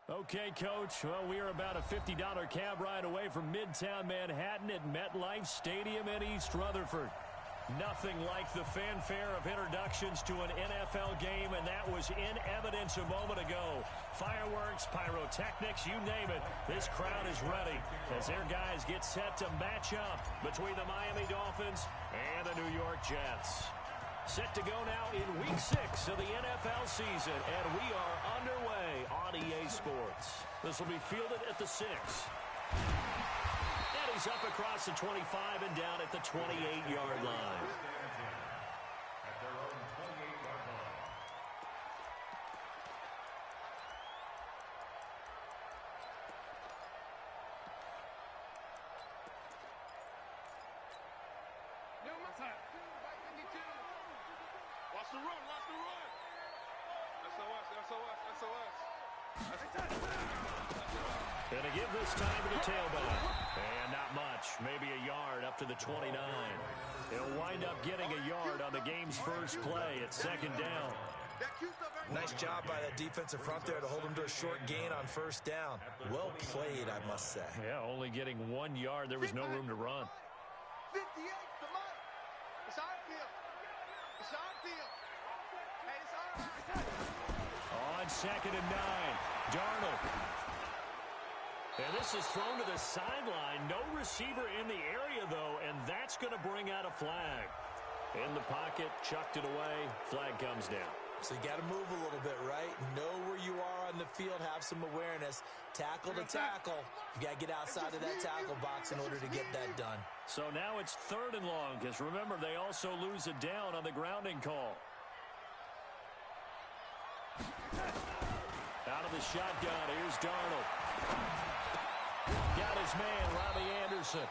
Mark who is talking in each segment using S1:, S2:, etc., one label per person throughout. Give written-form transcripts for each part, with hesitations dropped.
S1: Okay, Coach. Well, we are about a $50 cab ride away from Midtown Manhattan at MetLife Stadium in East Rutherford. Nothing like the fanfare of introductions to an NFL game, and that was in evidence a moment ago. Fireworks, pyrotechnics, you name it. This crowd is ready as their guys get set to match up between the Miami Dolphins and the New York Jets. Set to go now in Week 6 of the NFL season, and we are underway on EA Sports. This will be fielded at the 6. And he's up across the 25 and down at the 28-yard line.
S2: At their own 28-yard line.
S3: Watch the run, watch the run. SOS.
S1: Going to give this time to the tailback. And not much. Maybe a yard up to the 29. He'll wind up getting a yard on the game's first play at second down.
S4: Nice job by that defensive front there to hold him to a short gain on first down. Well played, I must say.
S1: Yeah, only getting 1 yard. There was no room to run.
S3: 58 to Mike. It's our field. It's our field. Hey, it's our
S1: On second and 9, Darnold. And this is thrown to the sideline. No receiver in the area, though, and that's going to bring out a flag. In the pocket, chucked it away. Flag comes down.
S4: So you got to move a little bit, right? Know where you are on the field, have some awareness. Tackle to tackle. You got to get outside of that tackle box in order to get that done.
S1: So now it's 3rd and long, because remember, they also lose it down on the grounding call. Out of the shotgun, here's Darnold. Got his man, Robbie Anderson.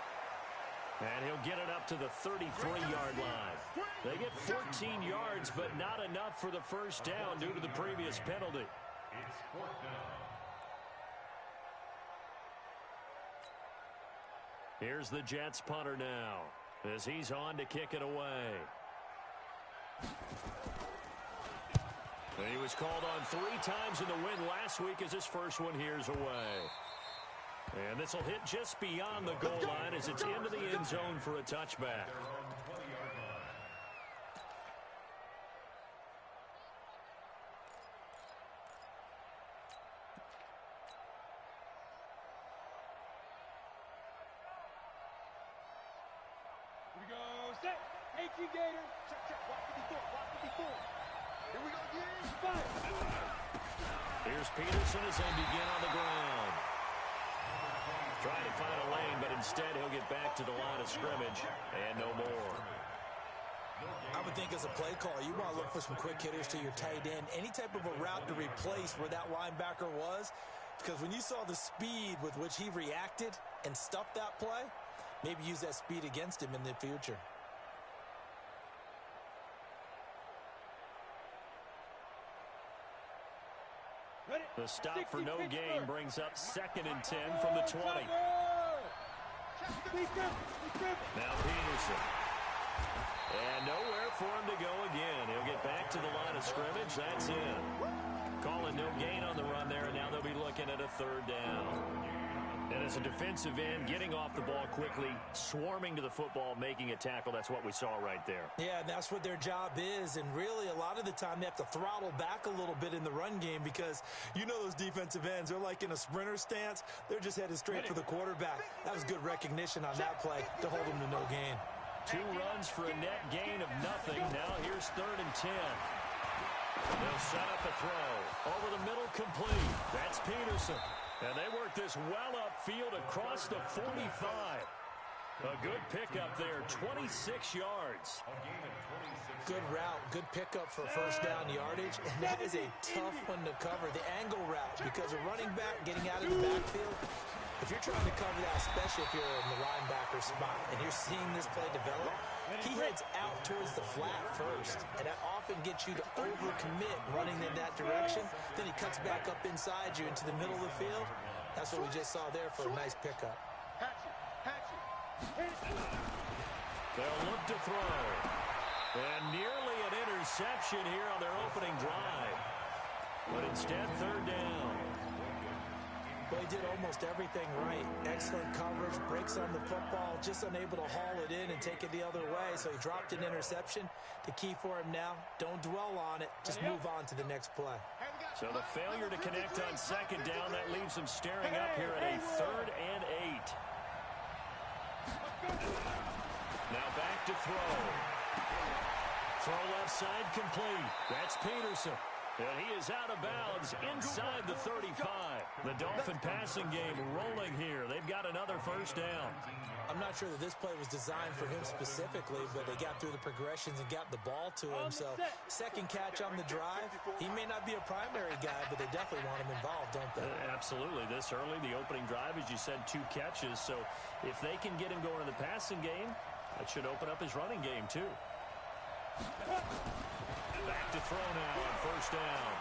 S1: And he'll get it up to the 33-yard line. They get 14 yards, but not enough for the first down due to the previous penalty.
S2: It's 4th down.
S1: Here's the Jets punter now as he's on to kick it away. And he was called on 3 times in the win last week as his first one here's away. And this will hit just beyond the goal line as it's into the end zone for a touchback.
S2: Their own 20-yard line.
S3: Here we go. Set. 18 Gator. Check. Walk 54. Here we go again. Fight.
S1: Here's Peterson as they begin on the ground. Trying to find a lane, but instead he'll get back to the line of scrimmage and no more.
S4: I would think as a play call, you want to look for some quick hitters to your tight end. Any type of a route to replace where that linebacker was. Because when you saw the speed with which he reacted and stuffed that play, maybe use that speed against him in the future.
S1: The stop for no gain brings up 2nd and 10 from the 20. Now Peterson. And nowhere for him to go again. He'll get back to the line of scrimmage. That's in. Calling no gain on the run there, and now they'll be looking at a 3rd down. And as a defensive end, getting off the ball quickly, swarming to the football, making a tackle, that's what we saw right there.
S4: Yeah, and that's what their job is. And really, a lot of the time, they have to throttle back a little bit in the run game because you know those defensive ends, they're like in a sprinter stance. They're just headed straight for the quarterback. That was good recognition on that play to hold them to no gain.
S1: 2 runs for a net gain of nothing. Now here's 3rd and 10. They'll set up a throw. Over the middle, complete. That's Peterson. And they work this well upfield across the 45. A good pickup there, 26 yards.
S4: Good route, good pickup for first down yardage. And that is a tough one to cover, the angle route, because a running back getting out of the backfield, if you're trying to cover that, especially if you're in the linebacker spot, and you're seeing this play develop, he heads out towards the flat first, and that often gets you to overcommit running in that direction. Then he cuts back up inside you into the middle of the field. That's what we just saw there for a nice pickup.
S1: They'll look to throw. And nearly an interception here on their opening drive. But instead, 3rd down.
S4: Well, he did almost everything right. Excellent coverage, breaks on the football, just unable to haul it in and take it the other way, so he dropped an interception. The key for him now, don't dwell on it, just move on to the next play.
S1: So the failure to connect on second down, that leaves him staring up here at a 3rd and 8. Now back to throw. Throw left side complete. That's Peterson. And he is out of bounds inside the 35. The Dolphin passing game rolling here. They've got another first down.
S4: I'm not sure that this play was designed for him specifically, but they got through the progressions and got the ball to him. So second catch on the drive. He may not be a primary guy, but they definitely want him involved, don't they?
S1: Absolutely. This early, the opening drive, as you said, 2 catches. So if they can get him going in the passing game, that should open up his running game too. Back to throw now on first down.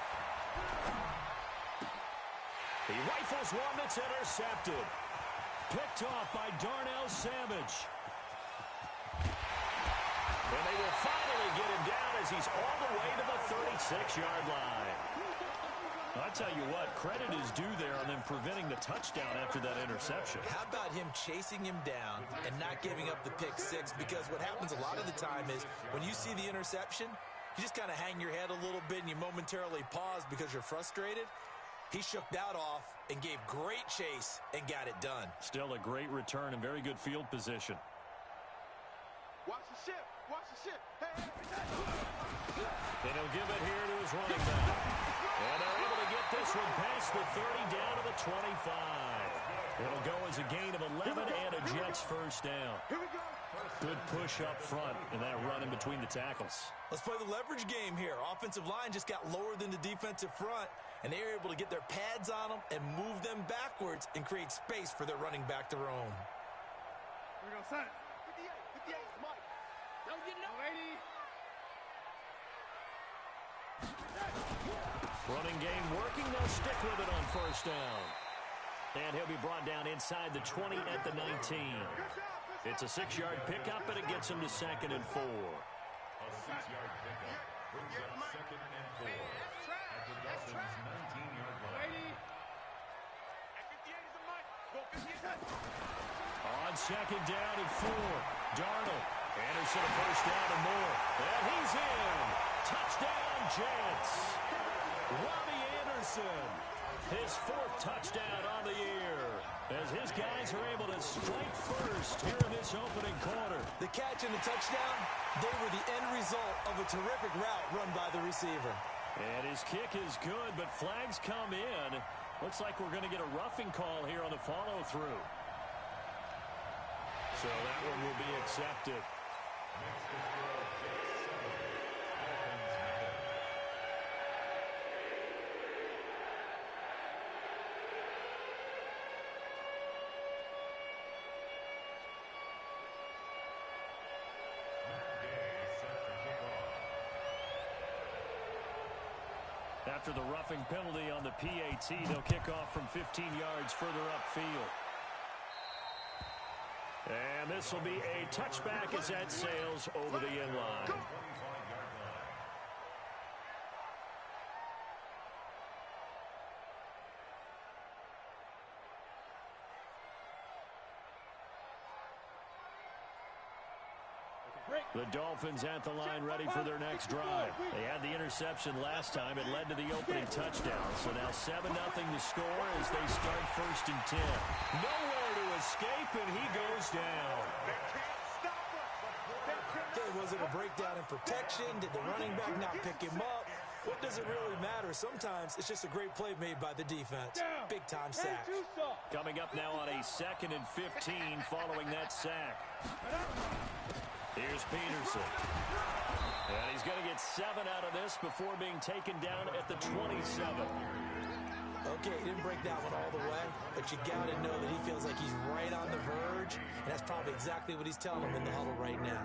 S1: He rifles one that's intercepted. Picked off by Darnell Savage. And they will finally get him down as he's all the way to the 36-yard line. I'll tell you what, credit is due there on them preventing the touchdown after that interception.
S4: How about him chasing him down and not giving up the pick six? Because what happens a lot of the time is when you see the interception, you just kind of hang your head a little bit and you momentarily pause because you're frustrated. He shook that off and gave great chase and got it done.
S1: Still a great return and very good field position.
S3: Watch the ship. Watch the ship. Hey.
S1: And he'll give it here to his running back. And they're able to get this one past the 30 down to the 25. It'll go as a gain of 11 and a Jets first down.
S3: Here we go.
S1: Good push up front and that run in between the tackles.
S4: Let's play the leverage game here. Offensive line just got lower than the defensive front, and they were able to get their pads on them and move them backwards and create space for their running back to roam.
S3: Here we go, son. 58, Mike. Don't get no lady.
S1: Running game working. They'll stick with it on first down. And he'll be brought down inside the 20 at the 19. It's a 6-yard pickup, and it gets him to 2nd and 4.
S2: A 6-yard pickup brings up 2nd and 4 at the Dolphins' 19-yard line.
S1: On 2nd down and 4, Darnold. Anderson a first down and more. And he's in. Touchdown, Jets. Robbie Anderson. His 4th touchdown on the year, as his guys are able to strike first here in this opening quarter.
S4: The catch and the touchdown, they were the end result of a terrific route run by the receiver.
S1: And his kick is good, but flags come in. Looks like we're going to get a roughing call here on the follow-through. So that one will be accepted.
S2: Next to throw, Jets 7. Dolphins have it.
S1: After the roughing penalty on the PAT, they'll kick off from 15 yards further upfield. And this will be a touchback as that sails over the end line.
S2: 25-yard line.
S1: The Dolphins at the line ready for their next drive. They had the interception last time. It led to the opening touchdown. So now 7-0 to score as they start 1st and 10. Nowhere to escape, and he goes down.
S4: Okay, was it a breakdown in protection? Did the running back not pick him up? What does it really matter? Sometimes it's just a great play made by the defense. Big-time sack.
S1: Coming up now on a 2nd and 15 following that sack. Here's Peterson. And he's going to get 7 out of this before being taken down at the 27.
S4: Okay, he didn't break that one all the way, but you got to know that he feels like he's right on the verge, and that's probably exactly what he's telling him in the huddle right now.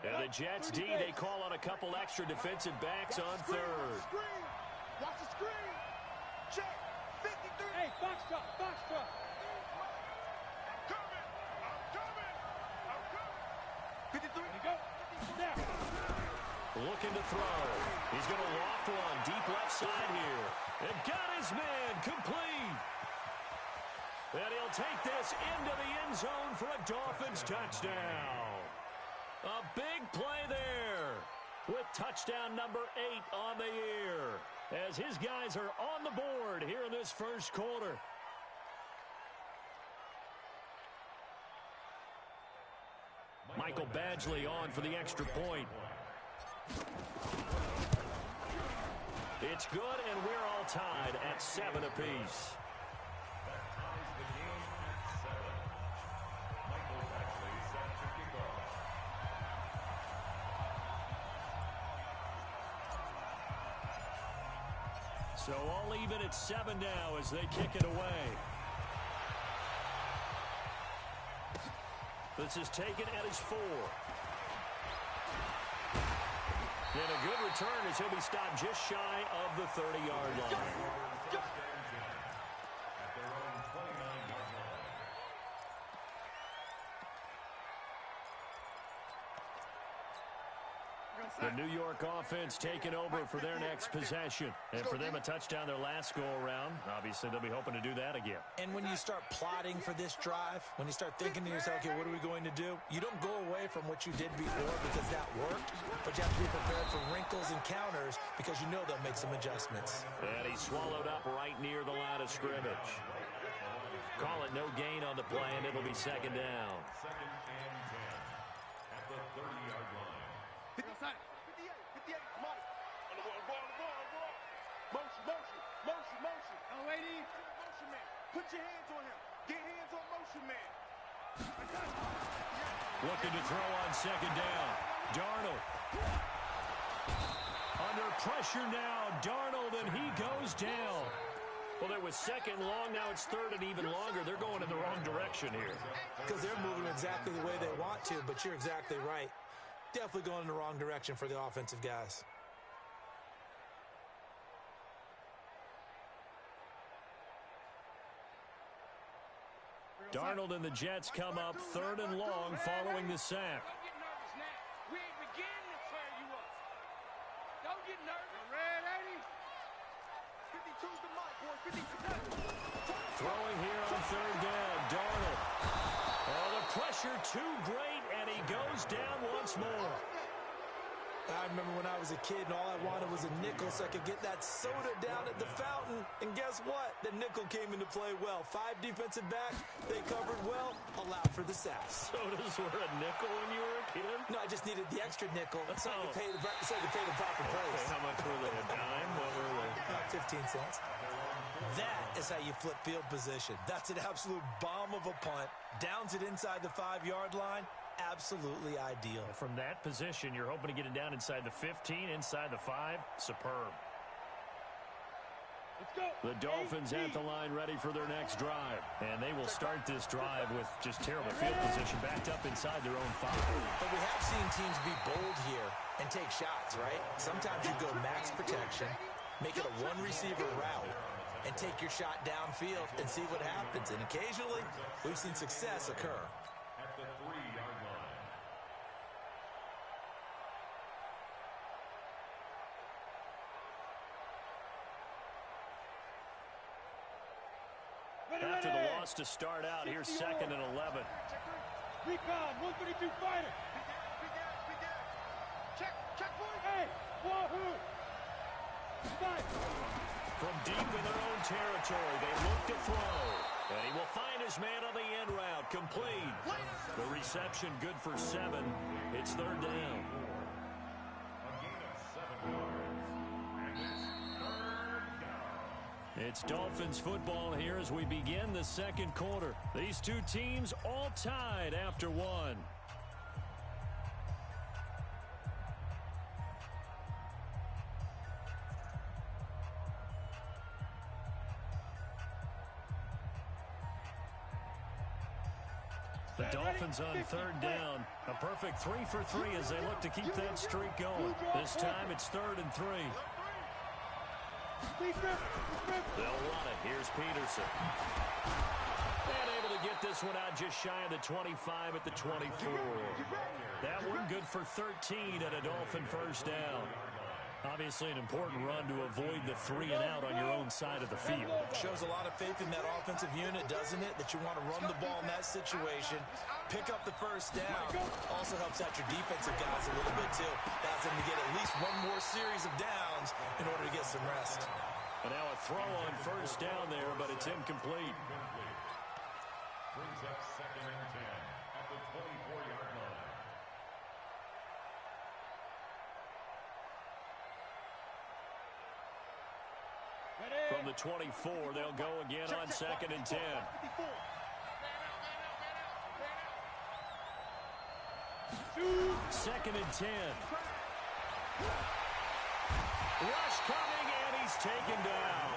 S1: And the Jets D, they call on a couple extra defensive backs on 3rd.
S3: Watch the screen. Check. 53. Hey, box drop. I'm coming. 53. There you go. Now.
S1: looking to throw. He's going to loft one deep left side here. And got his man complete. And he'll take this into the end zone for a Dolphins touchdown. A big play there with touchdown number 8 on the year as his guys are on the board here in this first quarter. Michael Badgley on for the extra point. It's good, and we're all tied at 7 apiece. So all even at 7 now as they kick it away. This is taken at his 4. And a good return as he'll be stopped just shy of the 30-yard line. The New York offense taking over for their next possession. And for them, a touchdown their last go-around. Obviously, they'll be hoping to do that again.
S4: And when you start plotting for this drive, when you start thinking to yourself, okay, what are we going to do? You don't go away from what you did before because that worked, but you have to be prepared for wrinkles and counters because you know they'll make some adjustments.
S1: And he's swallowed up right near the line of scrimmage. Call it no gain on the play, and it'll be second down.
S2: Second and 10 at the 30-yard line.
S3: 58, come on. On the ball. Motion. Oh, lady. Motion man. Put your hands on him. Get hands on motion man.
S1: Looking to throw on second down. Darnold. Under pressure now. Darnold, and he goes down. Well, there was second long. Now it's third and even longer. They're going in the wrong direction here.
S4: Because they're moving exactly the way they want to, but you're exactly right. Definitely going in the wrong direction for the offensive guys.
S1: Darnold and the Jets come up third and long following the sack.
S3: Don't get nervous now. We ain't beginning to tear you up. Don't get nervous. Red 80. 52's the mark, boy. 52.
S1: Throwing here on third down. Darnold. Oh, the pressure too great, and he goes down once more.
S4: I remember when I was a kid and all I wanted was a nickel so I could get that soda down at the fountain. And guess what? The nickel came into play well. 5 defensive backs, they covered well, allowed for the sacks.
S1: Sodas were a nickel when you were a kid?
S4: No, I just needed the extra nickel so I could pay the proper price.
S1: Okay, how much were they? A dime? What were they?
S4: About 15 cents. That is how you flip field position. That's an absolute bomb of a punt. Downs it inside the 5-yard line. Absolutely ideal.
S1: From that position, you're hoping to get it down inside the 15, inside the 5. Superb.
S3: Let's go.
S1: The Dolphins at the line ready for their next drive. And they will start this drive with just terrible field position backed up inside their own 5.
S4: But we have seen teams be bold here and take shots, right? Sometimes you go max protection, make it a one-receiver route, and take your shot downfield and see what happens. And occasionally, we've seen success occur.
S2: At the 3-yard line.
S1: After the loss to start out, here's second and 11.
S3: Recon, 132 fighter. Check point. Hey, wahoo. Fight.
S1: From deep in their own territory, they look to throw. And he will find his man on the end route, complete. The reception good for 7. It's third down.
S2: A gain of 7 yards. And it's third down.
S1: It's Dolphins football here as we begin the second quarter. These two teams all tied after 1. The Dolphins on third down. A perfect 3 for 3 as they look to keep that streak going. This time it's third and 3. They'll run it. Here's Peterson. And able to get this one out just shy of the 25 at the 24. That one good for 13 and a Dolphin first down. Obviously an important run to avoid the 3 and out on your own side of the field.
S4: Shows a lot of faith in that offensive unit, doesn't it? That you want to run the ball in that situation, pick up the first down. Also helps out your defensive guys a little bit too. Allows them to get at least one more series of downs in order to get some rest.
S1: And now a throw on first down there, but it's incomplete.
S2: Brings up 2nd and 10 at the 24-yard line.
S1: From the 24, they'll go again on 2nd and 10. Second and 10. Rush coming, and he's taken down.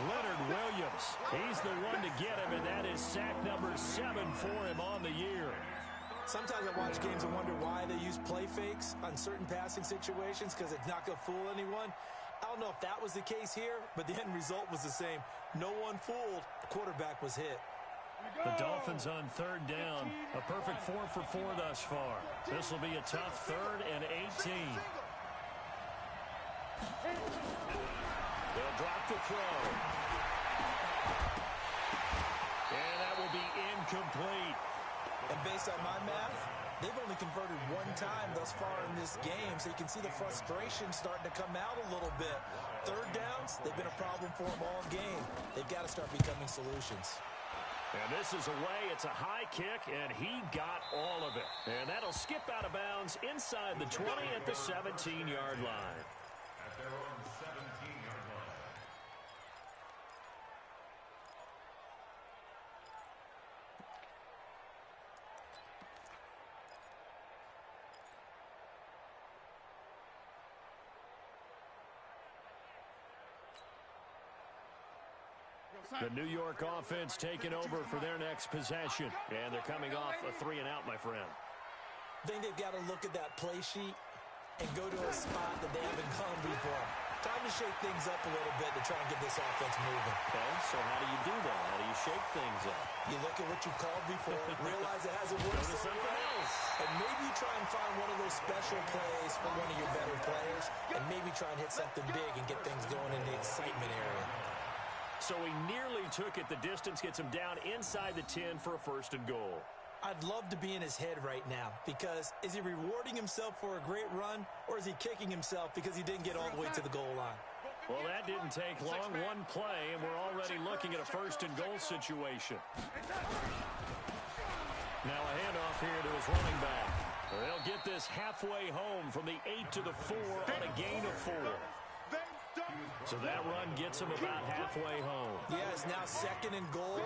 S1: Leonard Williams, he's the one to get him, and that is sack number 7 for him on the year.
S4: Sometimes I watch games and wonder why they use play fakes on certain passing situations, because it's not going to fool anyone. I don't know if that was the case here, but the end result was the same. No one fooled. The quarterback was hit.
S1: The Dolphins on 3rd down. A perfect 4 for 4 thus far. This will be a tough 3rd and 18. They'll drop the throw. And that will be incomplete.
S4: And based on my math, they've only converted 1 time thus far in this game, so you can see the frustration starting to come out a little bit. 3rd downs, they've been a problem for them all game. They've got to start becoming solutions.
S1: And this is away. It's a high kick, and he got all of it. And that'll skip out of bounds inside the 20 at the 17-yard line.
S2: At their own 17-yard line.
S1: The New York offense taking over for their next possession. And they're coming off a 3 and out, my friend.
S4: I think they've got to look at that play sheet and go to a spot that they haven't gone before. Time to shake things up a little bit to try and get this offense moving.
S1: Okay, so how do you do that? How do you shake things up?
S4: You look at what you called before, realize it hasn't worked
S1: Go to
S4: so
S1: something
S4: well,
S1: else.
S4: and maybe try and find one of those special plays for one of your better players, and maybe try and hit something big and get things going in the excitement area.
S1: So he nearly took it. The distance gets him down inside the 10 for a 1st and goal.
S4: I'd love to be in his head right now, because is he rewarding himself for a great run, or is he kicking himself because he didn't get all the way to the goal line?
S1: Well, that didn't take long. 1 play, and we're already looking at a 1st and goal situation. Now a handoff here to his running back. They'll get this halfway home from the 8 to the 4 on a gain of 4. So that run gets him about halfway home.
S4: Yeah, it's now 2nd and goal.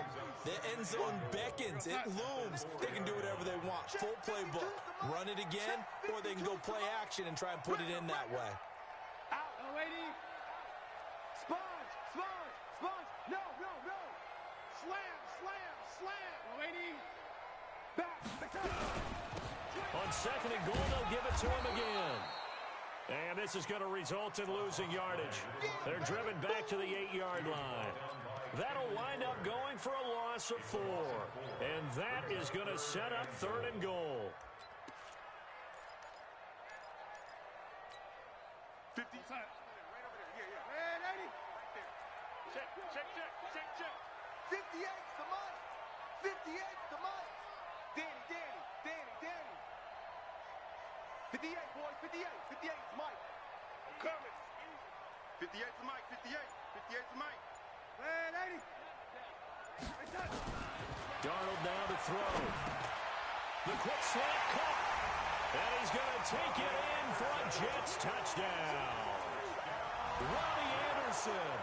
S4: The end zone beckons. It looms. They can do whatever they want. Full playbook. Run it again, or they can go play action and try and put it in that way.
S3: Out, lady. Sponge, sponge, sponge. No, no, no. Slam, slam, slam. Lady. Back.
S1: On 2nd and goal, they'll give it to him again. And this is going to result in losing yardage. They're driven back to the 8-yard line. That'll wind up going for a loss of 4. And that is going to set up 3rd and goal.
S3: 50. Right over there. Yeah. Man, 80. Right there. Check. 58's the mic. 58's the mic. Danny. 58, boys. 58. 58's the mic. I'm coming. 58's the mic. 58's the mic. Man, 80.
S1: Darnold now to throw. The quick slant caught. And he's going to take it in for a Jets touchdown. Robbie Anderson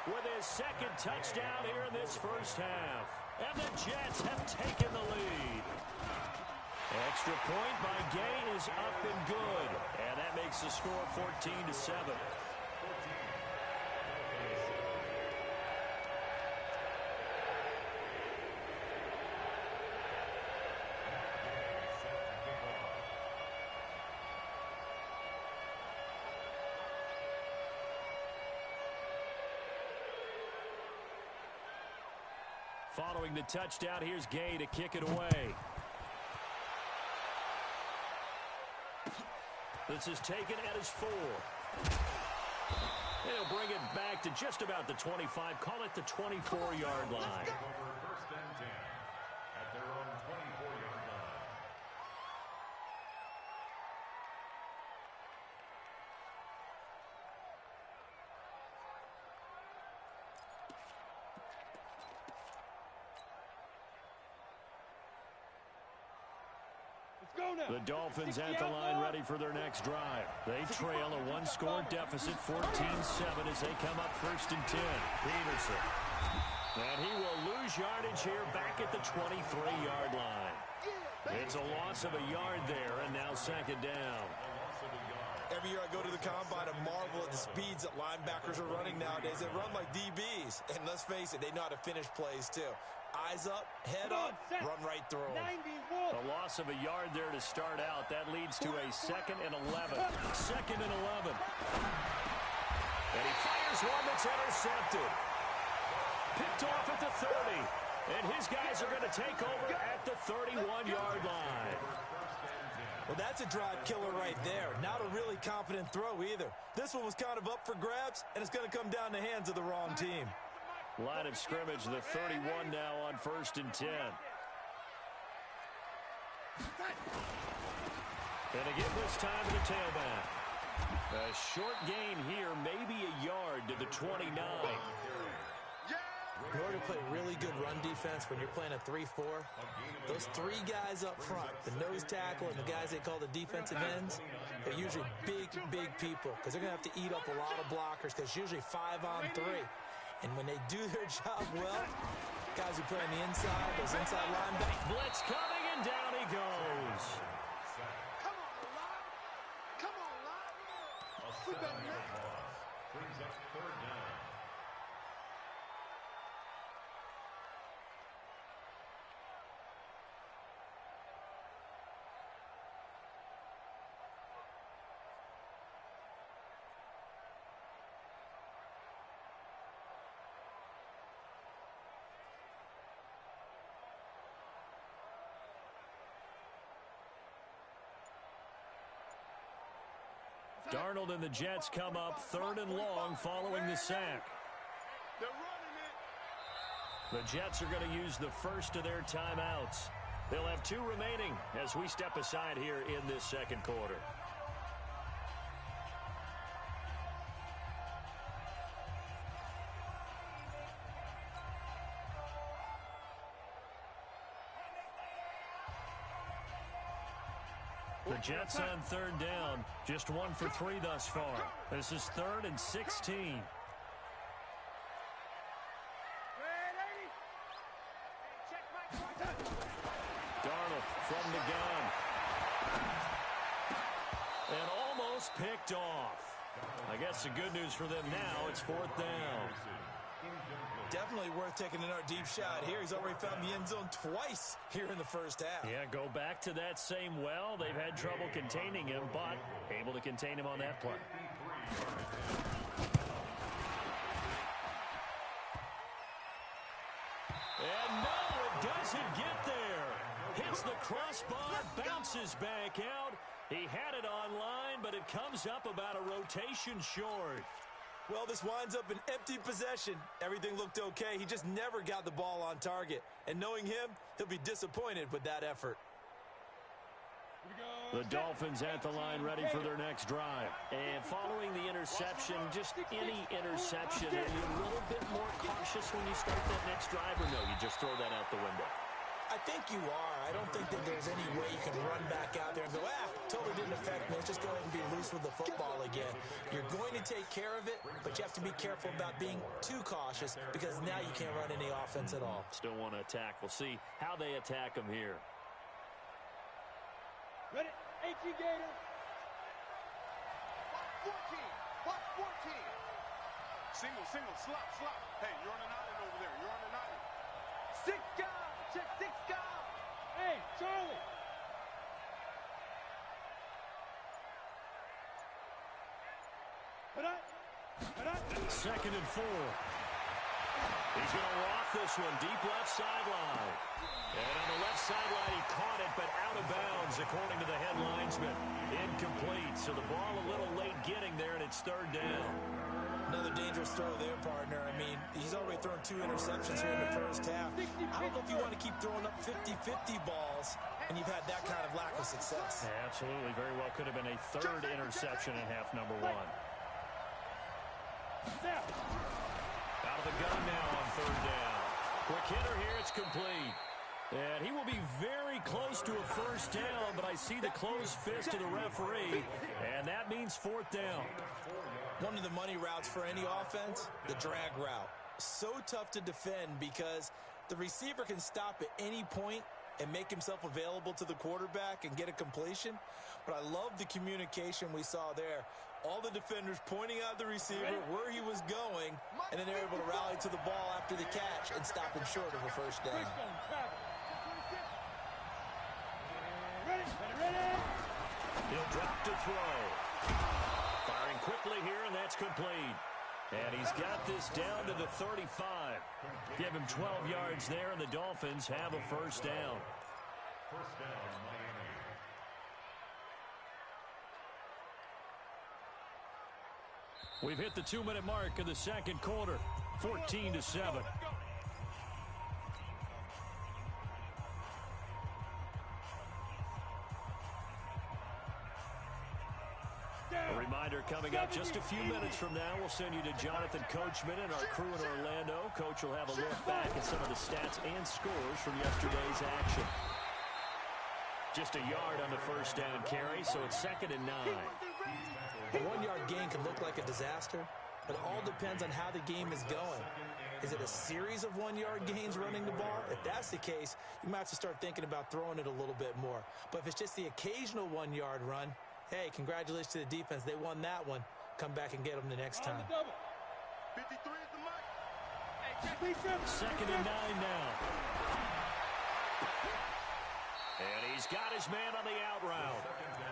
S1: with his 2nd touchdown here in this first half. And the Jets have taken the lead. Extra point by Gay is up and good. And that makes the score 14-7. Following the touchdown, here's Gay to kick it away. This is taken at his 4. He'll bring it back to just about the 25. Call it the 24-yard line.
S2: Over first and 10 at their own 24-yard line.
S1: The Dolphins at the line ready for their next drive. They trail a one-score deficit, 14-7, as they come up first and 10. Peterson. And he will lose yardage here back at the 23-yard line. It's a loss of a yard there, and now second down.
S4: Every year I go to the combine and marvel at the speeds that linebackers are running nowadays. They run like DBs. And let's face it, they know how to finish plays too. Eyes up, head up, run right through them.
S1: A loss of a yard there to start out. That leads to a 2nd and 11. 2nd and 11. And he fires one that's intercepted. Picked off at the 30. And his guys are going to take over at the 31-yard line.
S4: Well, that's a drive killer right there. Not a really confident throw either. This one was kind of up for grabs, and it's going to come down the hands of the wrong team.
S1: Line of scrimmage, the 31 now on first and 10. And again this time to the tailback. A short gain here, maybe a yard to the 29.
S4: In order to play really good run defense when you're playing a 3-4, those 3 guys up front, the nose tackle and the guys they call the defensive ends, they're usually big people because they're going to have to eat up a lot of blockers because it's usually 5 on 3. And when they do their job well, guys who play on the inside, those inside linebackers.
S1: Blitz coming, and down he goes.
S3: Come on, Lott. Come on, Lott. We better not.
S2: Brings up third down.
S1: Darnold and the Jets come up 3rd and long following the sack.
S3: They're running it.
S1: The Jets are going to use the first of their timeouts. They'll have 2 remaining as we step aside here in this second quarter. The Jets on 3rd down, just 1 for 3 thus far. This is 3rd and 16. Darnold from the gun. And almost picked off. I guess the good news for them now, it's 4th down.
S4: Definitely worth taking another deep shot here. He's already found the end zone twice here in the first half.
S1: Yeah, go back to that same well. They've had trouble containing him, but able to contain him on that play. And no, it doesn't get there. Hits the crossbar, bounces back out. He had it online, but it comes up about a rotation short.
S4: Well, this winds up an empty possession. Everything looked okay. He just never got the ball on target. And knowing him, he'll be disappointed with that effort.
S1: The Dolphins at the line ready for their next drive. And following the interception, just any interception, are you a little bit more cautious when you start that next drive, or no, you just throw that out the window?
S4: I think you are. I don't think that there's any way you can run back out there and go, totally didn't affect me. Let's just go ahead and be loose with the football again. You're going to take care of it, but you have to be careful about being too cautious because now you can't run any offense at all.
S1: Still want to attack. We'll see how they attack him here.
S3: Ready? H.E. Gator. Box 14. Single, slop. Hey, you're on an island over there. You're on an island. 6 guys. Check 6 guys. Hey, Charlie. Put up.
S1: 2nd and 4. He's going to loft this one deep left sideline. And on the left sideline, he caught it, but out of bounds, according to the head linesman. Incomplete. So the ball a little late getting there, and it's third down.
S4: Another dangerous throw there, partner. I mean, he's already thrown 2 interceptions here in the first half. I don't know if you want to keep throwing up 50-50 balls, and you've had that kind of lack of success.
S1: Yeah, absolutely. Very well could have been a third interception in half number 1. Out of the gun now on third down. Quick hitter here. It's complete. And he will be very close to a first down, but I see the closed fist of the referee, and that means fourth down.
S4: One of the money routes for any offense, the drag route. So tough to defend because the receiver can stop at any point and make himself available to the quarterback and get a completion. But I love the communication we saw there. All the defenders pointing out the receiver, where he was going, and then they're able to rally to the ball after the catch and stop him short of a first down.
S1: He'll drop to throw. Firing quickly here, and that's complete. And he's got this down to the 35. Give him 12 yards there, and the Dolphins have a first down.
S2: First down, Miami.
S1: We've hit the 2-minute mark of the second quarter, 14-7. A reminder coming up just a few minutes from now, we'll send you to Jonathan Coachman and our crew in Orlando. Coach will have a look back at some of the stats and scores from yesterday's action. Just a yard on the first down carry, so it's 2nd and 9.
S4: A 1-yard gain can look like a disaster, but it all depends on how the game is going. Is it a series of 1-yard gains running the ball? If that's the case, you might have to start thinking about throwing it a little bit more. But if it's just the occasional 1-yard run, hey, congratulations to the defense. They won that one. Come back and get them the next time.
S3: 53 is the mic.
S1: 2nd and 9 now. And he's got his man on the out route.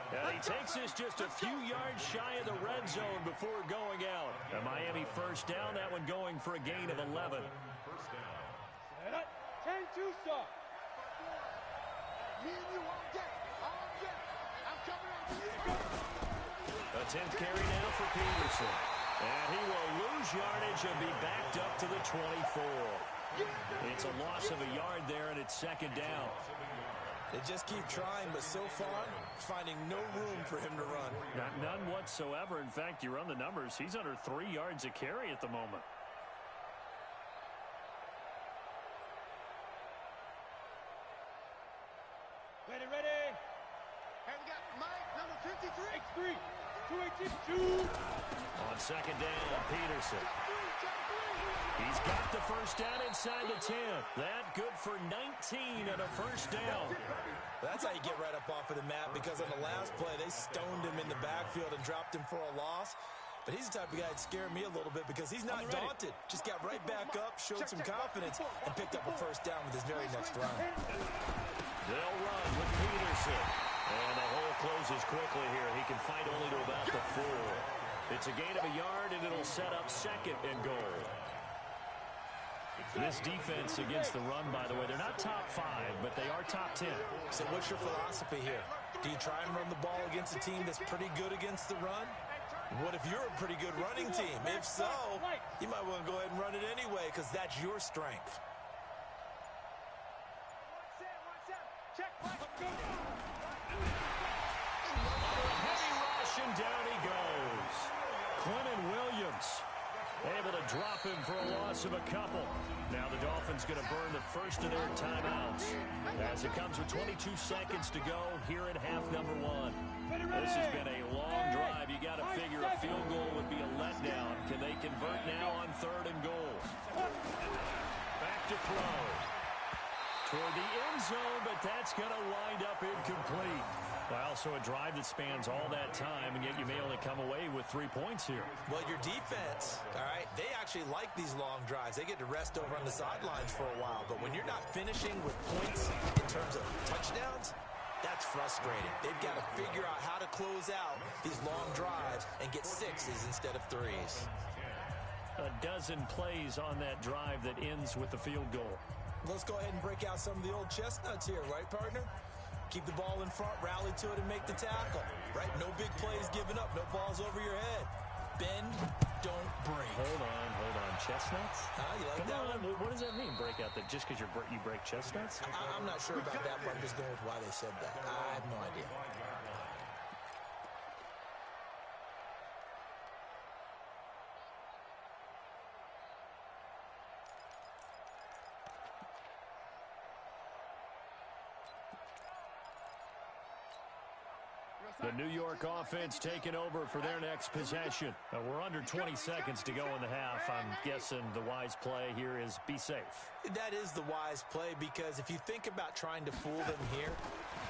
S1: And he takes this just a few yards shy of the red zone before going out. A Miami first down, that one going for a gain of 11.
S2: First down.
S3: 10-2 stop. Me and you all day. All day. I'm coming out here.
S1: A 10th carry now for Peterson. And he will lose yardage and be backed up to the 24. It's a loss of a yard there, and it's 2nd down.
S4: They just keep trying, but so far, finding no room for him to run.
S1: None whatsoever. In fact, you run the numbers, he's under 3 yards a carry at the moment.
S3: Ready. Hey, we got Mike, number 53. 282.
S1: On 2nd down, Peterson. He's got the first down inside the 10. That good for 19 and a first down.
S4: That's how you get right up off of the mat, because on the last play, they stoned him in the backfield and dropped him for a loss. But he's the type of guy that scared me a little bit because he's not daunted. Just got right back up, showed some confidence, and picked up a first down with his very next run.
S1: They'll run with Peterson. And the hole closes quickly here. He can fight only to about the 4. It's a gain of a yard, and it'll set up 2nd and goal. This defense against the run, by the way, they're not top 5, but they are top 10.
S4: So what's your philosophy here? Do you try and run the ball against a team that's pretty good against the run? What if you're a pretty good running team? If so, you might want to go ahead and run it anyway, because that's your strength.
S1: Heavy rush, and down he goes. Quentin Williams able to drop him for a loss of a couple. Now the Dolphins going to burn the first of their timeouts as it comes with 22 seconds to go here at half number 1. This has been a long drive. You got to figure a field goal would be a letdown. Can they convert now on 3rd and goal? Back to throw. Toward the end zone, but that's going to wind up incomplete. Well, so a drive that spans all that time, and yet you may only come away with 3 points here.
S4: Well, your defense, all right, they actually like these long drives. They get to rest over on the sidelines for a while. But when you're not finishing with points in terms of touchdowns, that's frustrating. They've got to figure out how to close out these long drives and get 6s instead of 3s.
S1: a dozen plays on that drive that ends with the field goal.
S4: Let's go ahead and break out some of the old chestnuts here, right, partner? Keep the ball in front, rally to it, and make the tackle, right? No big plays given up, no balls over your head. Bend, don't break.
S1: Hold on. Chestnuts?
S4: You like that one?
S1: What does that mean, break out? That just because you break chestnuts?
S4: I'm not sure about that, but I'm just going with why they said that. I have no idea.
S1: The New York offense taking over for their next possession. We're under 20 seconds to go in the half. I'm guessing the wise play here is be safe.
S4: That is the wise play, because if you think about trying to fool them here,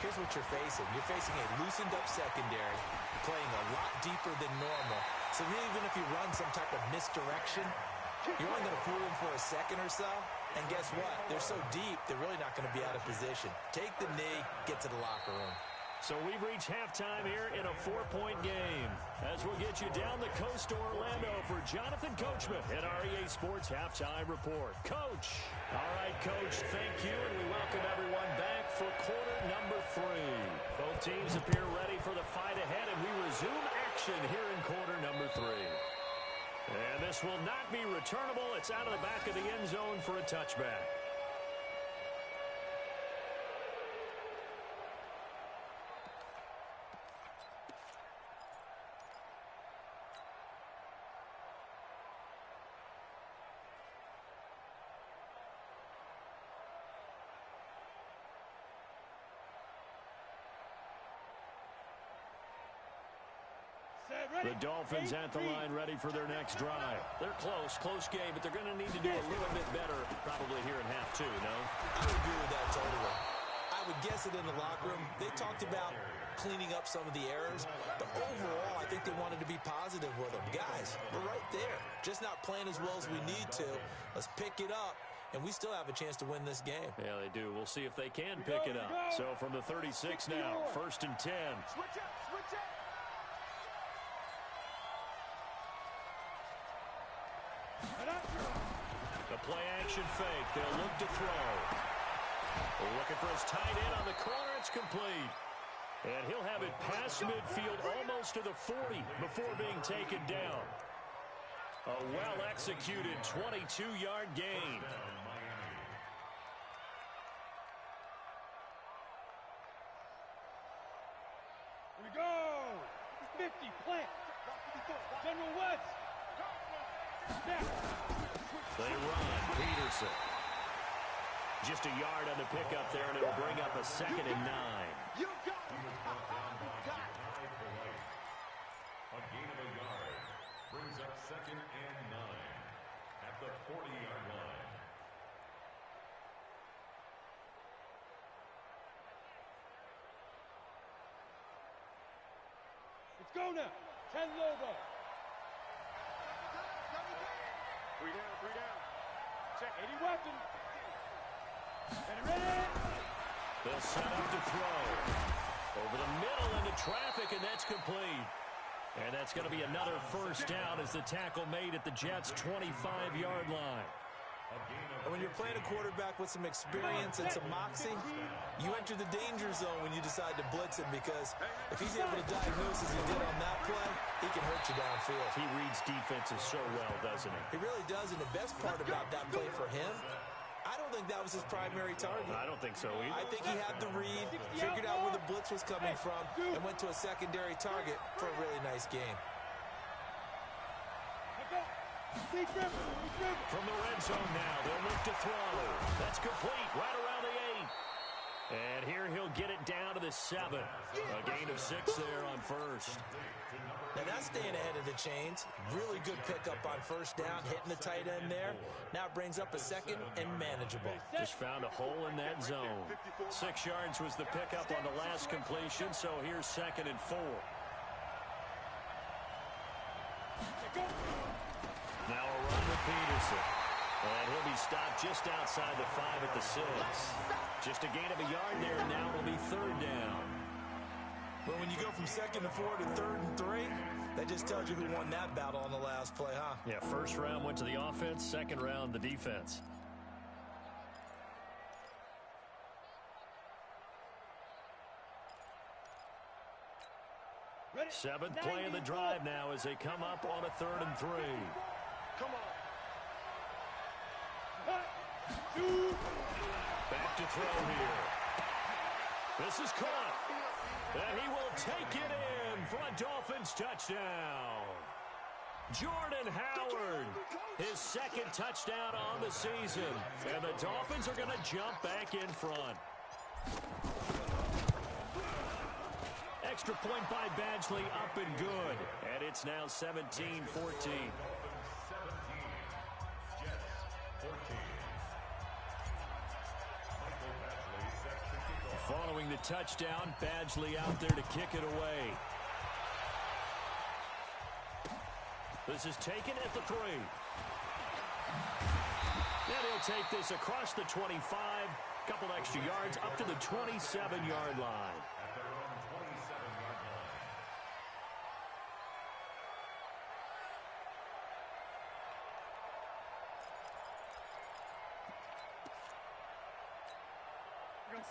S4: here's what you're facing. You're facing a loosened up secondary, playing a lot deeper than normal. So even if you run some type of misdirection, you're only going to fool them for a second or so. And guess what? They're so deep, they're really not going to be out of position. Take the knee, get to the locker room.
S1: So we've reached halftime here in a 4-point game. As we'll get you down the coast to Orlando for Jonathan Coachman at our EA Sports Halftime Report. Coach. All right, Coach, thank you, and we welcome everyone back for quarter number 3. Both teams appear ready for the fight ahead, and we resume action here in quarter number 3. And this will not be returnable. It's out of the back of the end zone for a touchback. The Dolphins at the line ready for their next drive. They're close game, but they're going to need to do a little bit better probably here in half 2, no?
S4: I would agree with that totally. I would guess it in the locker room. They talked about cleaning up some of the errors, but overall, I think they wanted to be positive with them. Guys, we're right there. Just not playing as well as we need to. Let's pick it up, and we still have a chance to win this game.
S1: Yeah, they do. We'll see if they can pick it up. So from the 36 now, 1st and 10.
S3: Switch up.
S1: The play-action fake. They'll look to throw. Looking for his tight end on the corner. It's complete. And he'll have it past midfield almost to the 40 before being taken down. A well-executed 22-yard gain.
S3: Here we go. 50, plant. General West.
S1: They run. Peterson. Just a yard on the pickup there, and it'll bring up a 2nd and 9.
S3: You got it.
S2: A gain of a yard brings up 2nd and 9 at the 40-yard line.
S3: Let's go now. 10 logo. 3 down. Check 80 weapon. Ready.
S1: They'll set up to throw. Over the middle into traffic, and that's complete. And that's going to be another first down as the tackle made at the Jets' 25-yard line.
S4: And when you're playing a quarterback with some experience and some moxie, you enter the danger zone when you decide to blitz him, because if he's able to diagnose as he did on that play, he can hurt you downfield.
S1: He reads defenses so well, doesn't he?
S4: He really does, and the best part about that play for him, I don't think that was his primary target.
S1: I don't think so either.
S4: I think he had the read, figured out where the blitz was coming from, and went to a secondary target for a really nice game.
S1: From the red zone now, they'll look to throw. That's complete, right around the 8. And here he'll get it down to the 7. A gain of 6 there on first.
S4: Now that's staying ahead of the chains. Really good pickup on first down, hitting the tight end there. Now it brings up a 2nd and manageable.
S1: Just found a hole in that zone. 6 yards was the pickup on the last completion, so here's 2nd and 4. Now a run with Peterson. And he'll be stopped just outside the 5 at the 6. Just a gain of a yard there, now it'll be 3rd down.
S4: Well, when you go from 2nd and 4 to 3rd and 3, that just tells you who won that battle on the last play, huh?
S1: Yeah, first round went to the offense, second round the defense. Seventh play of the drive now as they come up on a 3rd and 3.
S3: Come on.
S1: Back to throw here. This is caught. And he will take it in for a Dolphins touchdown. Jordan Howard, his second touchdown on the season. And the Dolphins are going to jump back in front. Extra point by Badgley, up and good. And it's now 17-14. Following the touchdown, Badgley out there to kick it away. This is taken at the 3. And he'll take this across the 25. Couple extra yards up to the 27-yard line.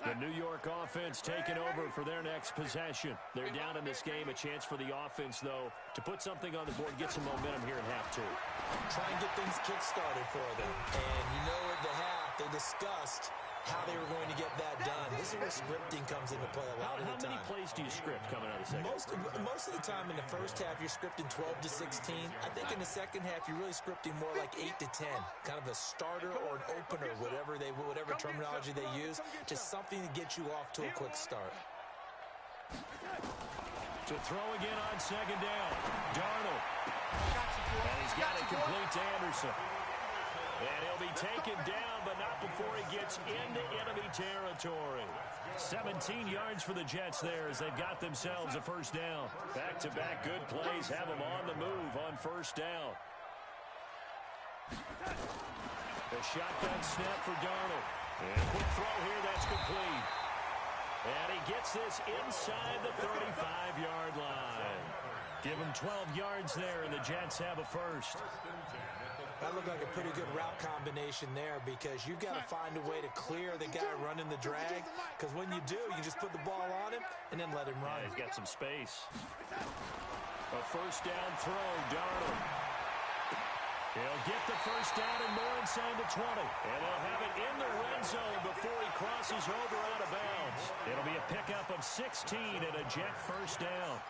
S1: The New York offense taking over for their next possession. They're down in this game. A chance for the offense, though, to put something on the board, get some momentum here at half 2.
S4: Try and get things kick-started for them. And you know at the half, they discussed how they were going to get that done. This is where scripting comes into play a lot of the time.
S1: How many plays do you script coming out of the second?
S4: Most of the time in the first half, you're scripting 12 to 16. I think in the second half, you're really scripting more like 8 to 10. Kind of a starter or an opener, whatever terminology they use. Just something to get you off to a quick start.
S1: To throw again on second down. Darnold. And he's got it complete to Anderson. And he'll be taken down, but not before he gets into enemy territory. 17 yards for the Jets there as they've got themselves a first down. Back-to-back good plays have them on the move on first down. The shotgun snap for Darnold. And quick throw here, that's complete. And he gets this inside the 35-yard line. Give him 12 yards there, and the Jets have a first.
S4: That looked like a pretty good route combination there because you've got to find a way to clear the guy running the drag, because when you do, you just put the ball on him and then let him run.
S1: Yeah, he's got some space. A first down throw, Darnold. He'll get the first down and more inside the 20. And they'll have it in the red zone before he crosses over out of bounds. It'll be a pickup of 16 and a Jet first down.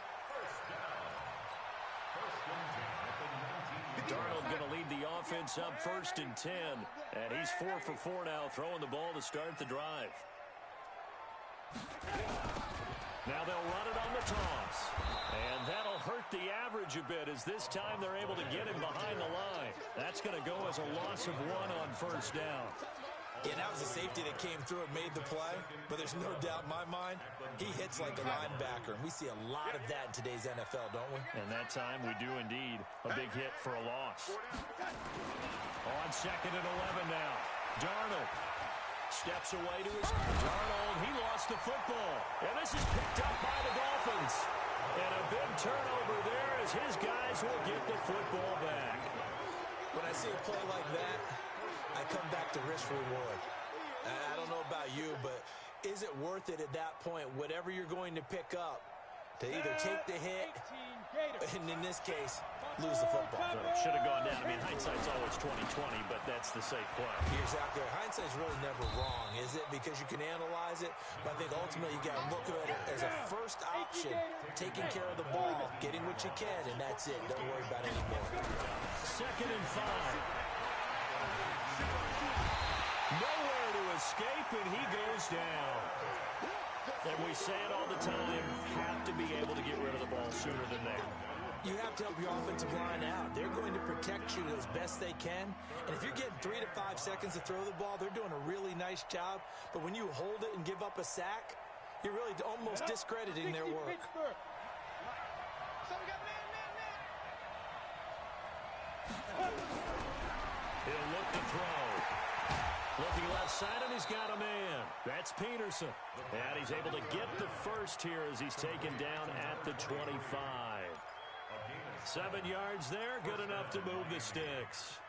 S1: Darnold going to lead the offense up 1st and 10. And he's 4 for 4 now, throwing the ball to start the drive. Now they'll run it on the toss. And that'll hurt the average a bit as this time they're able to get him behind the line. That's going to go as a loss of 1 on first down.
S4: Yeah, that was a safety that came through and made the play, but there's no doubt in my mind, he hits like a linebacker, and we see a lot of that in today's NFL, don't we?
S1: And that time we do indeed. A big hit for a loss. On second and 11 now. Darnold steps away to his... Darnold, he lost the football. And this is picked up by the Dolphins. And a big turnover there as his guys will get the football back.
S4: When I see a play like that, I come back to risk reward. I don't know about you, but is it worth it at that point, whatever you're going to pick up, to either take the hit, and in this case, lose the football?
S1: So should have gone down. I mean, hindsight's always 20/20, but that's the safe play.
S4: You're exactly right. Hindsight's really never wrong, is it? Because you can analyze it, but I think ultimately you got to look at it as a first option, taking care of the ball, getting what you can, and that's it. Don't worry about any more.
S1: 2nd and 5. Nowhere to escape, and he goes down. And we say it all the time, have to be able to get rid of the ball sooner than that.
S4: You have to help your offensive line out. They're going to protect you as best they can. And if you're getting 3 to 5 seconds to throw the ball, they're doing a really nice job. But when you hold it and give up a sack, you're really almost discrediting their work.
S1: He'll look to throw. Looking left side, and he's got a man. That's Peterson. And he's able to get the first here as he's taken down at the 25. 7 yards there, good enough to move the sticks.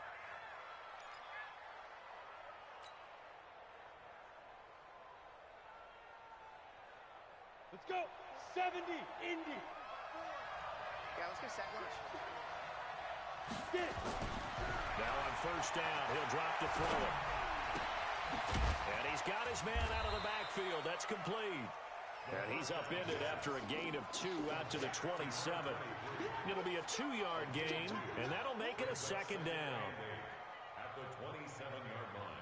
S3: Let's go. 70, Indy.
S5: Yeah, let's get sack lunch.
S3: Get it.
S1: Now on first down, he'll drop to throw it. And he's got his man out of the backfield. That's complete. And he's upended after a gain of 2 out to the 27. It'll be a 2-yard gain, and that'll make it a second down.
S2: At the 27-yard line.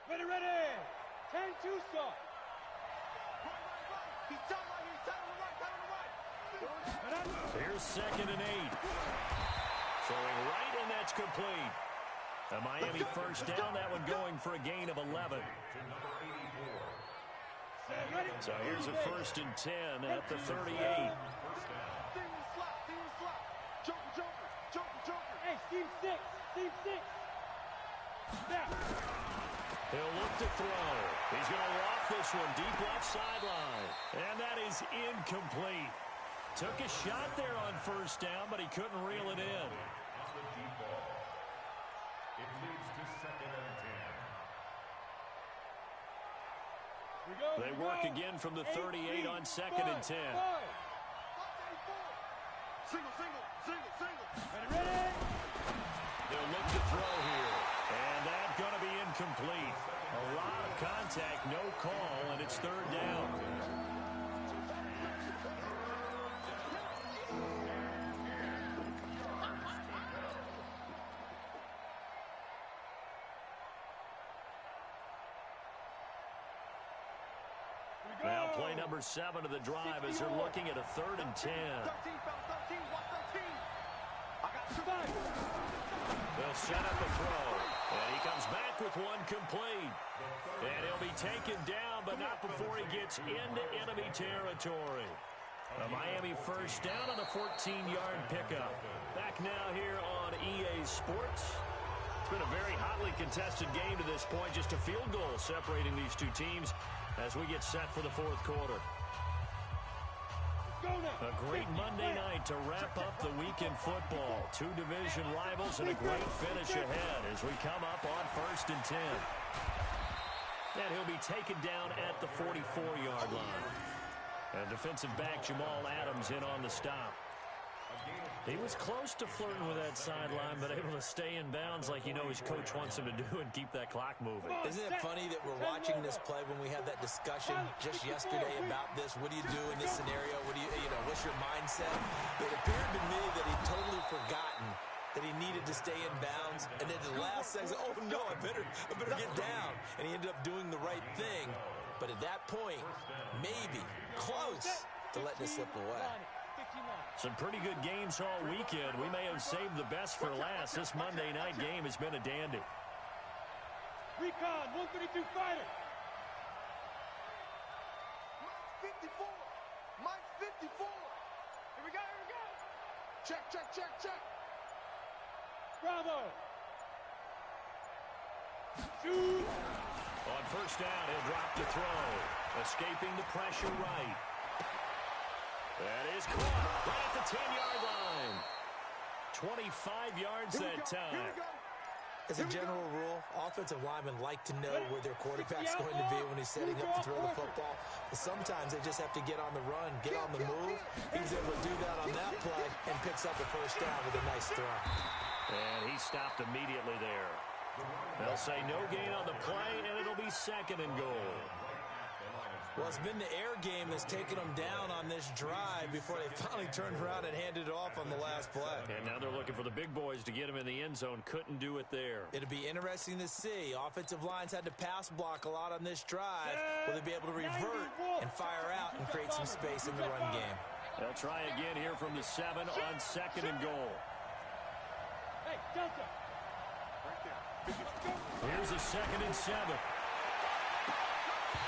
S3: Ready, ready. 10-2 start. He's tight right here. He's tight on the right. Tight on the right.
S1: Here's 2nd and 8. Throwing right, and that's complete. A Miami first down, that one going for a gain of 11. So here's a 1st and 10 at the 38.
S3: Hey, team 6. Team 6. Now.
S1: He'll look to throw. He's going to walk this one deep left sideline. And that is incomplete. Took a shot there on first down, but he couldn't reel it in.
S2: On the deep ball. It leads to 2nd and 10.
S1: They work again from the 38 on 2nd and 10.
S3: Single. Ready, ready.
S1: They'll look to throw here. And that's going to be incomplete. A lot of contact, no call, and it's 3rd down. Now play number 7 of the drive as they're looking at a 3rd and 10.
S3: 13, watch 13. I got 2.
S1: They'll set up a throw. And he comes back with one complete. And he'll be taken down, but not before he gets into enemy territory. A Miami first down on a 14-yard pickup. Back now here on EA Sports. It's been a very hotly contested game to this point. Just a field goal separating these two teams as we get set for the 4th quarter. A great Monday night to wrap up the week in football. 2 division rivals and a great finish ahead as we come up on 1st and 10. And he'll be taken down at the 44-yard line. And defensive back Jamal Adams in on the stop. He was close to flirting with that sideline, but able to stay in bounds like his coach wants him to do and keep that clock moving.
S4: Isn't it funny that we're watching this play when we had that discussion just yesterday about this? What do you do in this scenario? What do what's your mindset? It appeared to me that he'd totally forgotten that he needed to stay in bounds, and then the last second, oh no, I better get down. And he ended up doing the right thing. But at that point, maybe close to letting it slip away.
S1: Some pretty good games all weekend. We may have saved the best for last. This Monday night game has been a dandy.
S3: Recon, 132 fighter. Mike 54. Mike 54. Here we go. Check. Bravo. Shoot.
S1: On first down, he'll drop to throw. Escaping the pressure right. That is caught right at the 10-yard line. 25 yards that time.
S4: As a general rule, offensive linemen like to know where their quarterback's going to be when he's setting up to throw the football. But sometimes they just have to get on the run, get on the move. He's able to do that on that play and picks up the first down with a nice throw.
S1: And he stopped immediately there. They'll say no gain on the play, and it'll be 2nd and goal.
S4: Well, it's been the air game that's taken them down on this drive before they finally turned around and handed it off on the last play.
S1: And now they're looking for the big boys to get him in the end zone. Couldn't do it there.
S4: It'll be interesting to see. Offensive lines had to pass block a lot on this drive. Will they be able to revert and fire out and create some space in the run game?
S1: They'll try again here from the 7 on 2nd and goal.
S3: Hey, Delta.
S1: Here's a 2nd and 7.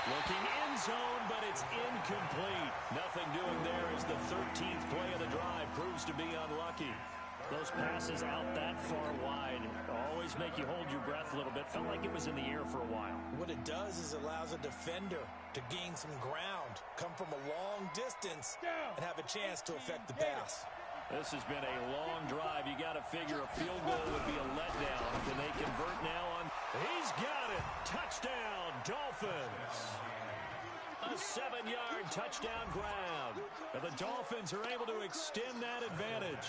S1: Looking end zone, but it's incomplete. Nothing doing there as the 13th play of the drive proves to be unlucky. Those passes out that far wide always make you hold your breath a little bit. Felt like it was in the air for a while.
S4: What it does is it allows a defender to gain some ground, come from a long distance, and have a chance to affect the pass.
S1: This has been a long drive. You got to figure a field goal would be a letdown. Can they convert now on? He's got it. Touchdown, Dolphins. A 7-yard touchdown grab. And the Dolphins are able to extend that advantage.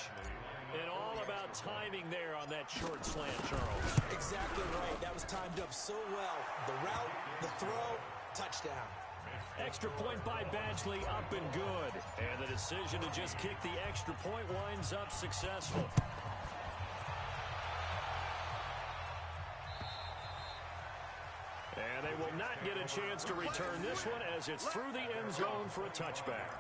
S1: And all about timing there on that short slant, Charles.
S4: Exactly right. That was timed up so well. The route, the throw, touchdown.
S1: Extra point by Badgley, up and good. And the decision to just kick the extra point winds up successful. And they will not get a chance to return this one as it's through the end zone for a touchback.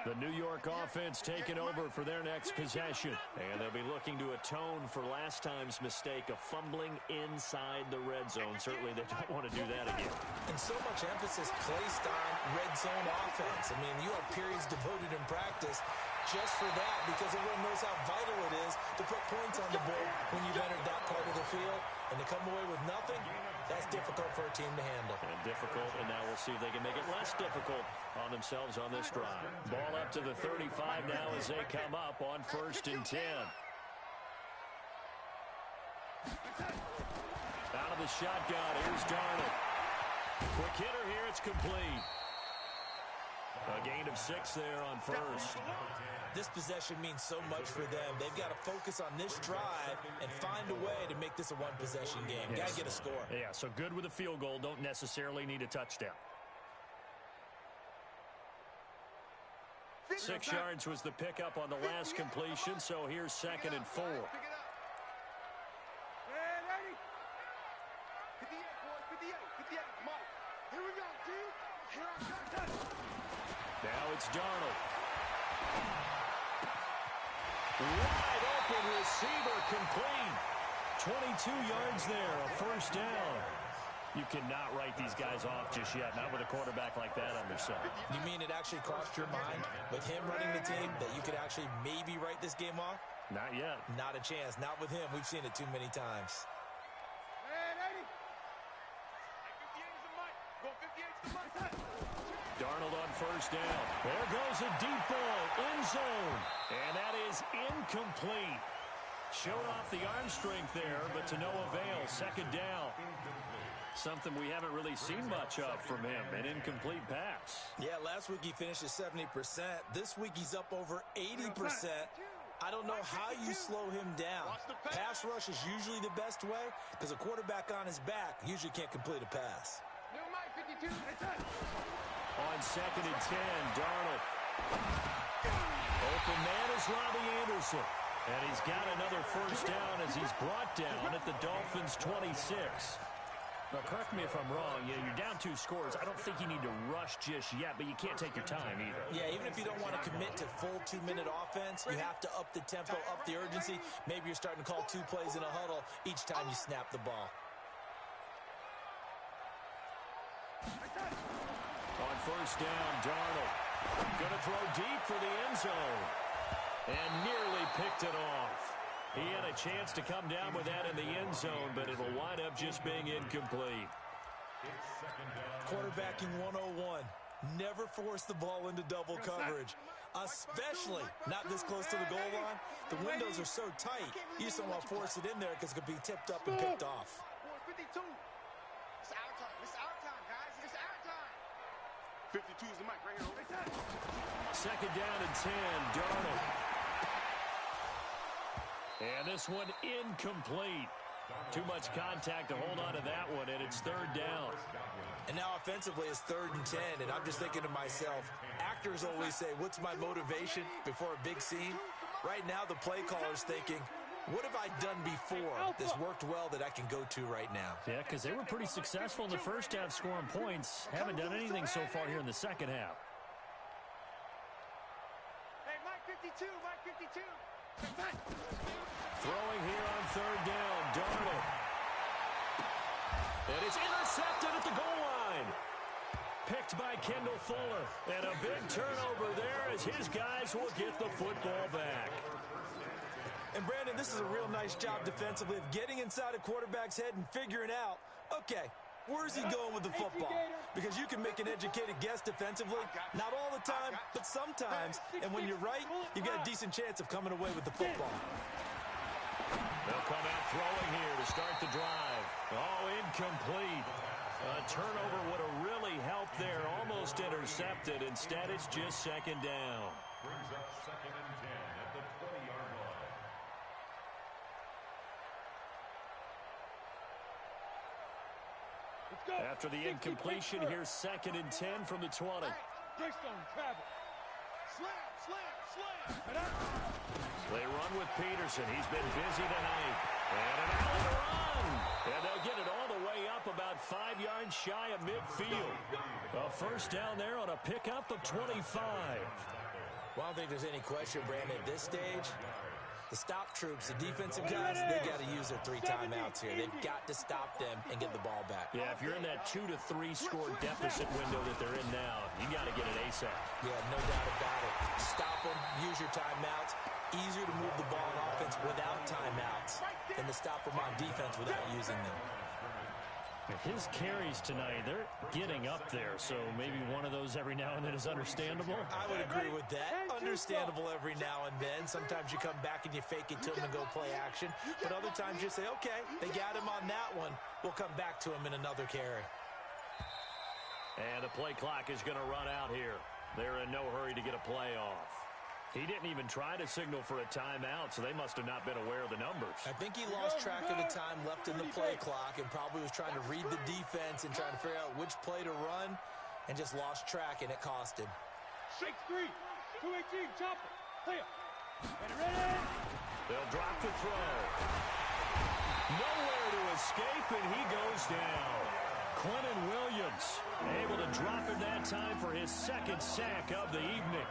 S1: The New York offense taking over for their next possession. And they'll be looking to atone for last time's mistake of fumbling inside the red zone. Certainly they don't want to do that again.
S4: And so much emphasis placed on red zone offense. I mean, you have periods devoted in practice just for that because everyone knows how vital it is to put points on the board when you've entered that part of the field. And to come away with nothing, that's difficult for a team to handle.
S1: And difficult, and now we'll see if they can make it less difficult on themselves on this drive. Ball up to the 35 now as they come up on 1st and 10. Out of the shotgun, here's Darnold. Quick hitter here, it's complete. A gain of 6 there on 1st.
S4: This possession means so much for them. They've got to focus on this drive and find a way to make this a one-possession game.
S1: Yes.
S4: Got to get a score.
S1: Yeah, so good with a field goal. Don't necessarily need a touchdown. 6 yards was the pickup on the last completion, so here's 2nd and 4. Now it's Darnold. Wide open receiver complete. 22 yards there, a 1st down. You cannot write these guys off just yet, not with a quarterback like that on their side.
S4: You mean it actually crossed your mind with him running the team that you could actually maybe write this game off?
S1: Not yet.
S4: Not a chance. Not with him. We've seen it too many times.
S1: Darnold on 1st down. There goes a deep ball, end zone. And that is incomplete. Showed off the arm strength there, but to no avail. 2nd down. Something we haven't really seen much of from him, an incomplete pass.
S4: Yeah, last week he finished at 70%. This week he's up over 80%. I don't know how you slow him down. Pass rush is usually the best way because a quarterback on his back usually can't complete a pass.
S1: On 2nd and 10, Darnold. Open man is Robbie Anderson. And he's got another 1st down as he's brought down at the Dolphins' 26. Now, correct me if I'm wrong. You're down 2 scores. I don't think you need to rush just yet, but you can't take your time either.
S4: Yeah, even if you don't want to commit to full 2-minute offense, you have to up the tempo, up the urgency. Maybe you're starting to call 2 plays in a huddle each time you snap the ball.
S1: On 1st down, Darnold. Going to throw deep for the end zone. And nearly picked it off. He had a chance to come down with that in the end zone, but it'll wind up just being incomplete.
S4: Quarterbacking 101. Never force the ball into double coverage, especially not this close to the goal line. The windows are so tight, you just don't want to force it in there because it could be tipped up and picked off.
S5: It's our time. It's our time, guys. It's our time.
S3: 52 is the mic right here.
S1: 2nd down and 10, Darnold. And this one incomplete. Too much contact to hold on to that one, and it's 3rd down.
S4: And now offensively it's 3rd and 10, and I'm just thinking to myself, actors always say, what's my motivation before a big scene? Right now the play caller's thinking, What have I done before that's worked well that I can go to right now?
S1: Yeah, because they were pretty successful in the first half scoring points. Haven't done anything so far here in the second half.
S5: Hey, Mike 52, Mike 52.
S1: Throwing here on third down, Darnold. And it's intercepted at the goal line. Picked by Kendall Fuller. And a big turnover there as his guys will get the football back.
S4: And, Brandon, this is a real nice job defensively of getting inside a quarterback's head and figuring out, okay, where's he going with the football? Because you can make an educated guess defensively, not all the time, but sometimes. And when you're right, you've got a decent chance of coming away with the football.
S1: They'll come out throwing here to start the drive. Oh, incomplete. A turnover would have really helped there. Almost intercepted. Instead, it's just second down.
S2: Brings up 2nd and 10 at the 20-yard line.
S1: After the incompletion, here's 2nd and 10 from the 20.
S5: Greystone travel. Slam, slam, slam.
S1: They run with Peterson. He's been busy tonight. And an alley to run. And they'll get it all the way up about 5 yards shy of midfield. A first down there on a pickup of 25.
S4: Well, I don't think there's any question, Brandon, at this stage, the stop troops, the defensive guys, they got to use their 3 timeouts here. They've got to stop them and get the ball back.
S1: Yeah, if you're in that 2 to 3 score deficit window that they're in now, you got to get it ASAP.
S4: Yeah, no doubt about it. Stop them, use your timeouts. Easier to move the ball on offense without timeouts than to stop them on defense without using them.
S1: His carries tonight, they're getting up there, so maybe one of those every now and then is understandable.
S4: I would agree with that. Understandable every now and then. Sometimes you come back and you fake it to him and go play action. But other times you say, okay, they got him on that one. We'll come back to him in another carry.
S1: And the play clock is going to run out here. They're in no hurry to get a play off. He didn't even try to signal for a timeout, so they must have not been aware of the numbers.
S4: I think he lost track of the time left in the play clock and probably was trying to read the defense and trying to figure out which play to run and just lost track, and it cost him.
S5: 6-3, 218, chopper, clear. Ready?
S1: They'll drop the throw. Nowhere to escape, and he goes down. Quentin Williams able to drop it that time for his 2nd sack of the evening.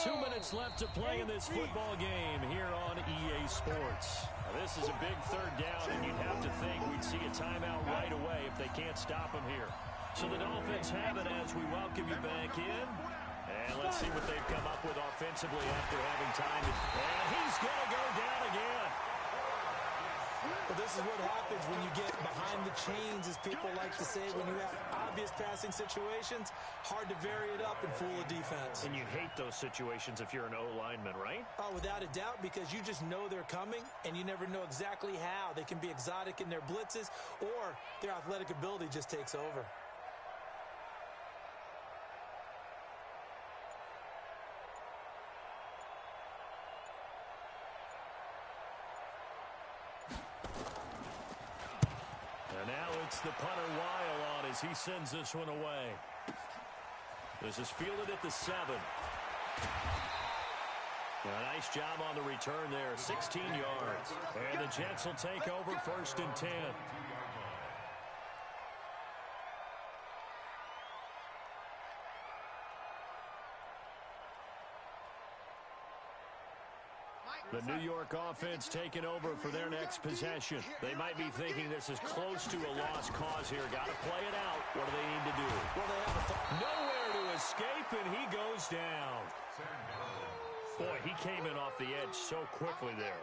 S1: 2 minutes left to play in this football game here on EA Sports. Now, this is a big third down, and you'd have to think we'd see a timeout right away if they can't stop him here. So the Dolphins have it as we welcome you back in. And let's see what they've come up with offensively after having time. And he's going to go down again.
S4: Well, this is what happens when you get behind the chains, as people like to say, when you have obvious passing situations. Hard to vary it up and fool a defense.
S1: And you hate those situations if you're an O-lineman, right?
S4: Oh, without a doubt, because you just know they're coming, and you never know exactly how. They can be exotic in their blitzes, or their athletic ability just takes over.
S1: And now it's the punter Weil on as he sends this one away. This is fielded at the 7. A nice job on the return there, 16 yards. And the Jets will take over 1st and 10. The New York offense taking over for their next possession. They might be thinking this is close to a lost cause here. Got to play it out. What do they need to do?
S4: Well, they have
S1: nowhere to escape, and he goes down. Boy, he came in off the edge so quickly there.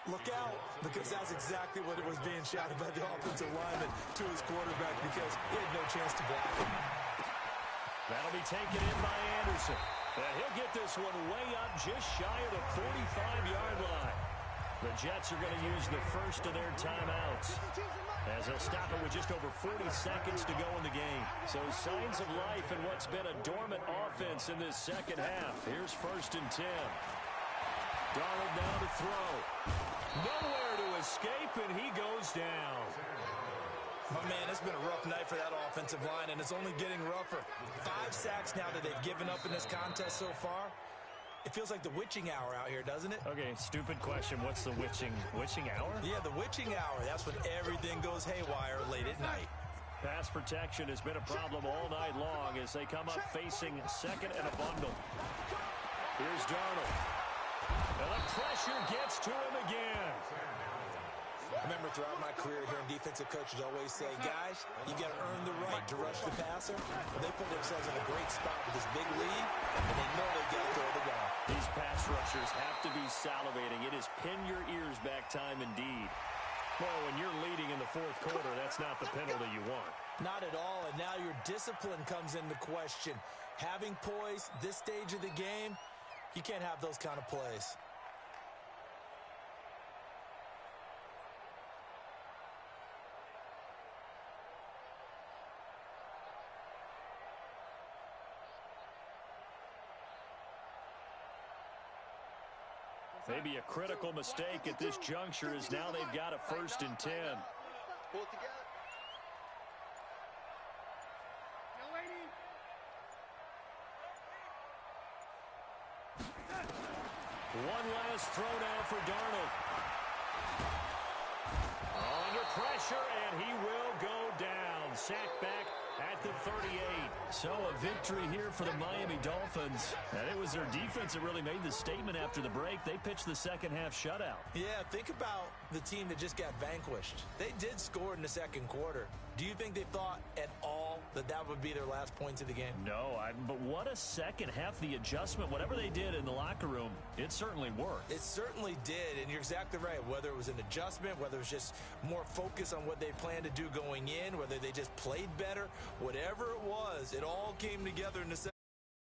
S4: Look out, because that's exactly what it was being shouted by the offensive lineman to his quarterback, because he had no chance to block him.
S1: That'll be taken in by Anderson. And he'll get this one way up just shy of the 45-yard line. The Jets are going to use the first of their timeouts as they'll stop it with just over 40 seconds to go in the game. So signs of life in what's been a dormant offense in this second half. Here's 1st and 10. Darnold down to throw. Nowhere to escape, and he goes down.
S4: My man, it's been a rough night for that offensive line, and it's only getting rougher. 5 sacks now that they've given up in this contest so far. It feels like the witching hour out here, doesn't it?
S1: Okay, stupid question. What's the witching hour?
S4: Yeah, the witching hour. That's when everything goes haywire late at night.
S1: Pass protection has been a problem all night long as they come up facing second and a bundle. Here's Darnold. And the pressure gets to him again.
S4: I remember throughout my career hearing defensive coaches always say, guys, you got to earn the right to rush the passer. Well, they put themselves in a great spot with this big lead, and they know they've got to throw the ball.
S1: These pass rushers have to be salivating. It is pin your ears back time indeed. Well, when you're leading in the fourth quarter, that's not the penalty you want.
S4: Not at all, and now your discipline comes into question. Having poise this stage of the game, you can't have those kind of plays.
S1: Maybe a critical mistake at this juncture is now they've got a 1st and 10.
S3: Pull it together.
S1: One last throw now for Darnold. Under pressure, and he will go down. Sacked back at the 38. So a victory here for the Miami Dolphins. And it was their defense that really made the statement after the break. They pitched the second half shutout.
S4: Yeah, think about the team that just got vanquished. They did score in the second quarter. Do you think they thought at all that that would be their last points of the game?
S1: No, but what a second half. The adjustment, whatever they did in the locker room, it certainly worked.
S4: It certainly did, and you're exactly right. Whether it was an adjustment, whether it was just more focus on what they planned to do going in, whether they just played better, whatever it was, it all came together in the second.